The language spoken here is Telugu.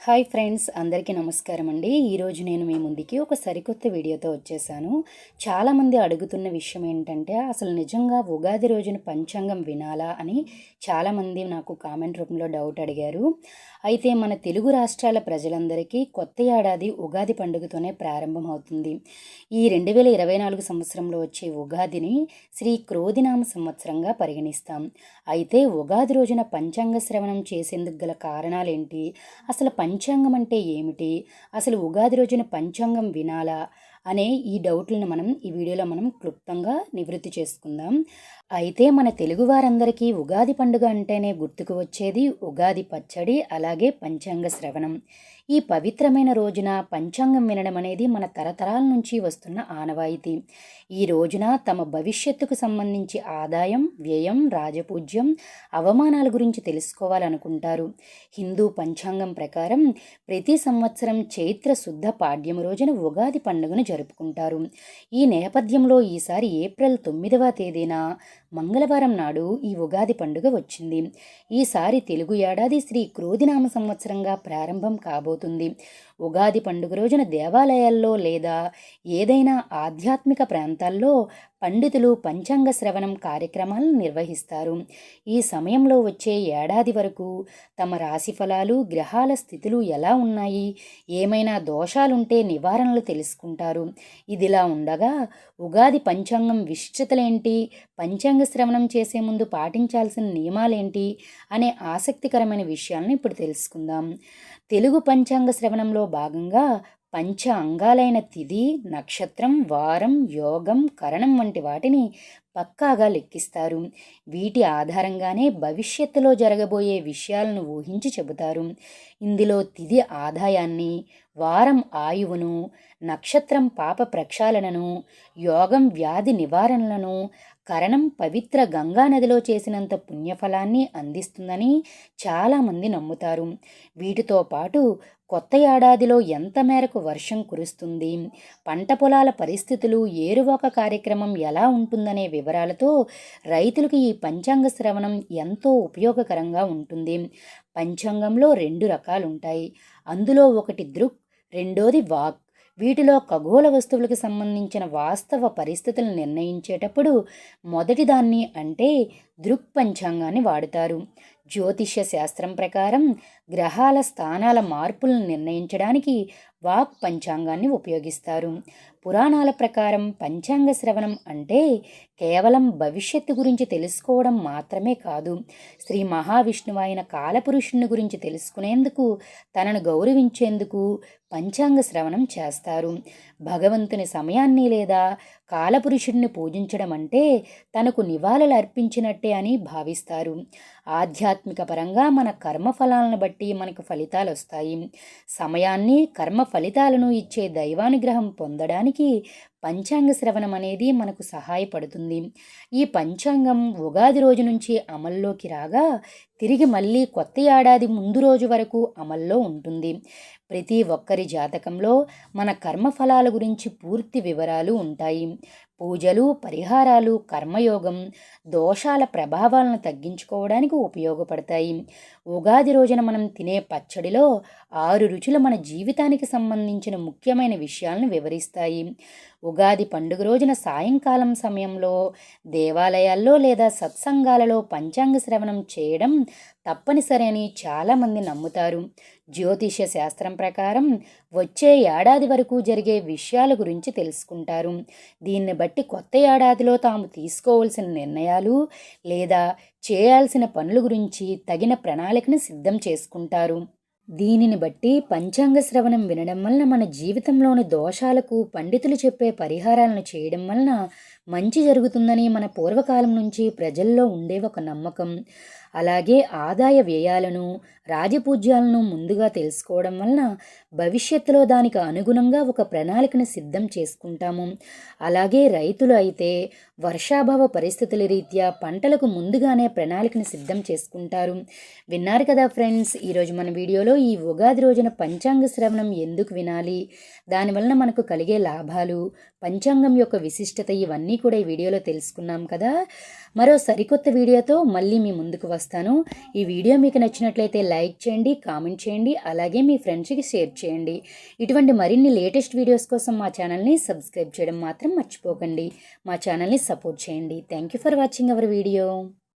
హాయ్ ఫ్రెండ్స్, అందరికీ నమస్కారం అండి. ఈరోజు నేను మీ ముందుకి ఒక సరికొత్త వీడియోతో వచ్చేసాను. చాలామంది అడుగుతున్న విషయం ఏంటంటే, అసలు నిజంగా ఉగాది రోజున పంచాంగం వినాలా అని చాలామంది నాకు కామెంట్ రూపంలో డౌట్ అడిగారు. అయితే మన తెలుగు రాష్ట్రాల ప్రజలందరికీ కొత్త ఏడాది ఉగాది పండుగతోనే ప్రారంభమవుతుంది. ఈ 2024 సంవత్సరంలో వచ్చే ఉగాదిని శ్రీ క్రోధినామ సంవత్సరంగా పరిగణిస్తాం. అయితే ఉగాది రోజున పంచాంగ శ్రవణం చేసేందుకు గల కారణాలేంటి, అసలు పంచాంగం అంటే ఏమిటి, అసలు ఉగాది రోజున పంచాంగం వినాలా అనే ఈ డౌట్లను ఈ వీడియోలో మనం క్లుప్తంగా నివృత్తి చేసుకుందాం. అయితే మన తెలుగు వారందరికీ ఉగాది పండుగ అంటేనే గుర్తుకు వచ్చేది ఉగాది పచ్చడి, అలాగే పంచాంగ శ్రవణం. ఈ పవిత్రమైన రోజున పంచాంగం వినడం అనేది మన తరతరాల నుంచి వస్తున్న ఆనవాయితీ. ఈ రోజున తమ భవిష్యత్తుకు సంబంధించి ఆదాయం, వ్యయం, రాజపూజ్యం, అవమానాల గురించి తెలుసుకోవాలనుకుంటారు. హిందూ పంచాంగం ప్రకారం ప్రతి సంవత్సరం చైత్ర శుద్ధ పాడ్యము రోజున ఉగాది పండుగను జరుపుకుంటారు. ఈ నేపథ్యంలో ఈసారి ఏప్రిల్ 9వ తేదీన మంగళవారం నాడు ఈ ఉగాది పండుగ వచ్చింది. ఈసారి తెలుగు ఏడాది శ్రీ క్రోధినామ సంవత్సరంగా ప్రారంభం కాబోతుంది. ఉగాది పండుగ రోజున దేవాలయాల్లో లేదా ఏదైనా ఆధ్యాత్మిక ప్రాంతాల్లో పండితులు పంచాంగ శ్రవణం కార్యక్రమాలను నిర్వహిస్తారు. ఈ సమయంలో వచ్చే ఏడాది వరకు తమ రాశి ఫలాలు, గ్రహాల స్థితులు ఎలా ఉన్నాయి, ఏమైనా దోషాలుంటే నివారణలు తెలుసుకుంటారు. ఇదిలా ఉండగా ఉగాది పంచాంగం విశిష్టతలేంటి, పంచాంగ శ్రవణం చేసే ముందు పాటించాల్సిన నియమాలేంటి అనే ఆసక్తికరమైన విషయాలను ఇప్పుడు తెలుసుకుందాం. తెలుగు పంచాంగ శ్రవణంలో భాగంగా పంచ అంగాలైన తిథి, నక్షత్రం, వారం, యోగం, కరణం వంటి వాటిని పక్కాగా లెక్కిస్తారు. వీటి ఆధారంగానే భవిష్యత్తులో జరగబోయే విషయాలను ఊహించి చెబుతారు. ఇందులో తిథి ఆదాయాన్ని, వారం ఆయువును, నక్షత్రం పాప ప్రక్షాళనను, యోగం వ్యాధి నివారణలను, కరణం పవిత్ర గంగానదిలో చేసినంత పుణ్యఫలాన్ని అందిస్తుందని చాలామంది నమ్ముతారు. వీటితో పాటు కొత్త ఏడాదిలో ఎంత మేరకు వర్షం కురుస్తుంది, పంట పొలాల పరిస్థితులు, ఏరువాక కార్యక్రమం ఎలా ఉంటుందనే వివరాలతో రైతులకు ఈ పంచాంగ శ్రవణం ఎంతో ఉపయోగకరంగా ఉంటుంది. పంచాంగంలో 2 రకాలుంటాయి. అందులో ఒకటి దృక్, రెండోది వాక్. వీటిలో ఖగోళ వస్తువులకు సంబంధించిన వాస్తవ పరిస్థితులను నిర్ణయించేటప్పుడు మొదటి దాన్ని అంటే దృక్ పంచాంగాన్ని వాడుతారు. జ్యోతిష్య శాస్త్రం ప్రకారం గ్రహాల స్థానాల మార్పులను నిర్ణయించడానికి వాక్ పంచాంగాన్ని ఉపయోగిస్తారు. పురాణాల ప్రకారం పంచాంగ శ్రవణం అంటే కేవలం భవిష్యత్తు గురించి తెలుసుకోవడం మాత్రమే కాదు, శ్రీ మహావిష్ణువు అయిన కాలపురుషుని గురించి తెలుసుకునేందుకు, తనను గౌరవించేందుకు పంచాంగ శ్రవణం చేస్తారు. భగవంతుని సమయాన్ని లేదా కాలపురుషుడిని పూజించడం అంటే తనకు నివాళులు అర్పించినట్టే అని భావిస్తారు. ఆధ్యాత్మిక పరంగా మన కర్మఫలాలను బట్టి మనకు ఫలితాలు వస్తాయి. సమయాన్ని, కర్మ ఫలితాలను ఇచ్చే దైవానుగ్రహం పొందడానికి పంచాంగ శ్రవణం అనేది మనకు సహాయపడుతుంది. ఈ పంచాంగం ఉగాది రోజు నుంచి అమల్లోకి రాగా తిరిగి మళ్ళీ కొత్త ఏడాది ముందు రోజు వరకు అమల్లో ఉంటుంది. ప్రతి ఒక్కరి జాతకంలో మన కర్మఫలాల గురించి పూర్తి వివరాలు ఉంటాయి. పూజలు, పరిహారాలు, కర్మయోగం, దోషాల ప్రభావాలను తగ్గించుకోవడానికి ఉపయోగపడతాయి. ఉగాది రోజున మనం తినే పచ్చడిలో 6 రుచులు మన జీవితానికి సంబంధించిన ముఖ్యమైన విషయాలను వివరిస్తాయి. ఉగాది పండుగ రోజున సాయంకాలం సమయంలో దేవాలయాల్లో లేదా సత్సంగాలలో పంచాంగ శ్రవణం చేయడం తప్పనిసరి అని చాలామంది నమ్ముతారు. జ్యోతిష్య శాస్త్రం ప్రకారం వచ్చే ఏడాది వరకు జరిగే విషయాల గురించి తెలుసుకుంటారు. దీన్ని బట్టి కొత్త ఏడాదిలో తాము తీసుకోవాల్సిన నిర్ణయాలు లేదా చేయాల్సిన పనుల గురించి తగిన ప్రణాళికను సిద్ధం చేసుకుంటారు. దీనిని బట్టి పంచాంగ శ్రవణం వినడం వలన మన జీవితంలోని దోషాలకు పండితులు చెప్పే పరిహారాలను చేయడం వలన మంచి జరుగుతుందని మన పూర్వకాలం నుంచి ప్రజల్లో ఉండే ఒక నమ్మకం. అలాగే ఆదాయ వ్యయాలను, రాజపూజ్యాలను ముందుగా తెలుసుకోవడం వలన భవిష్యత్తులో దానికి అనుగుణంగా ఒక ప్రణాళికను సిద్ధం చేసుకుంటాము. అలాగే రైతులు అయితే వర్షాభావ పరిస్థితుల రీత్యా పంటలకు ముందుగానే ప్రణాళికను సిద్ధం చేసుకుంటారు. విన్నారు కదా ఫ్రెండ్స్, ఈరోజు మన వీడియోలో ఈ ఉగాది రోజున పంచాంగ శ్రవణం ఎందుకు వినాలి, దానివలన మనకు కలిగే లాభాలు, పంచాంగం యొక్క విశిష్టత, ఇవన్నీ కూడా ఈ వీడియోలో తెలుసుకున్నాం కదా. మరో సరికొత్త వీడియోతో మళ్ళీ మీ ముందుకు వస్తాను. ఈ వీడియో మీకు నచ్చినట్లయితే లైక్ చేయండి, కామెంట్ చేయండి, అలాగే మీ ఫ్రెండ్స్కి షేర్ చేయండి. ఇటువంటి మరిన్ని లేటెస్ట్ వీడియోస్ కోసం మా ఛానల్ని సబ్స్క్రైబ్ చేయడం మాత్రం మర్చిపోకండి. మా ఛానల్ని సపోర్ట్ చేయండి. Thank you for watching our video.